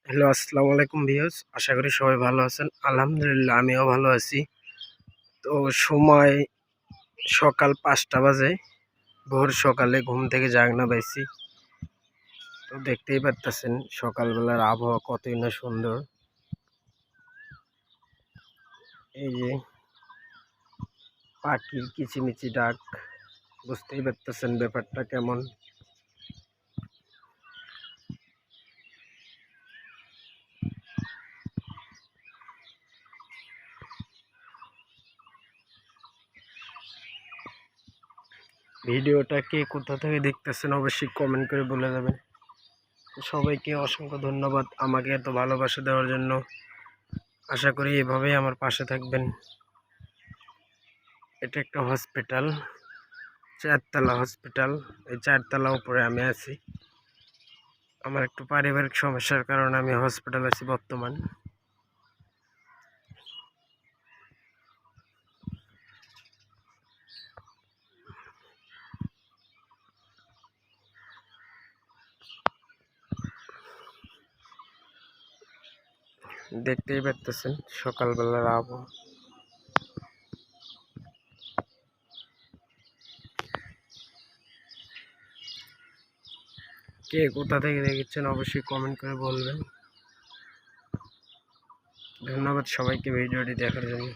Hello, আসসালামু আলাইকুম viewers. আশা করি সবাই ভালো আছেন। আলহামদুলিল্লাহ আমিও ভালো আছি। তো সময় সকাল ৫টা বাজে। ভোর সকালে ঘুম থেকে জাগনা পাইছি। তো দেখতেই পারতেছেন সকালবেলার আবহাওয়া কতই না সুন্দর। এই যে পাখির কিচিমিচি ডাক, বুঝতেই পারতেছেন ব্যাপারটা কেমন। ভিডিওটা কে কোথা থেকে দেখতেছেন অবশ্যই কমেন্ট করে বলে যাবেন। সবাইকে অসংখ্য ধন্যবাদ আমাকে এত ভালোবাসা দেওয়ার জন্য। আশা করি এভাবেই আমার পাশে থাকবেন। এটা একটা হসপিটাল, 4তলা হসপিটাল। এই 4তলা উপরে আমি আছি। আমার একটু পারিবারিক সমস্যার কারণে আমি হসপিটালে আছি বর্তমান। দেখতেই পারতেছেন সকালবেলার আবহাওয়া। কে কোথা থেকে দেখেছেন অবশ্যই কমেন্ট করে বলবেন। ধন্যবাদ সবাইকে ভিডিওটি দেখার জন্য।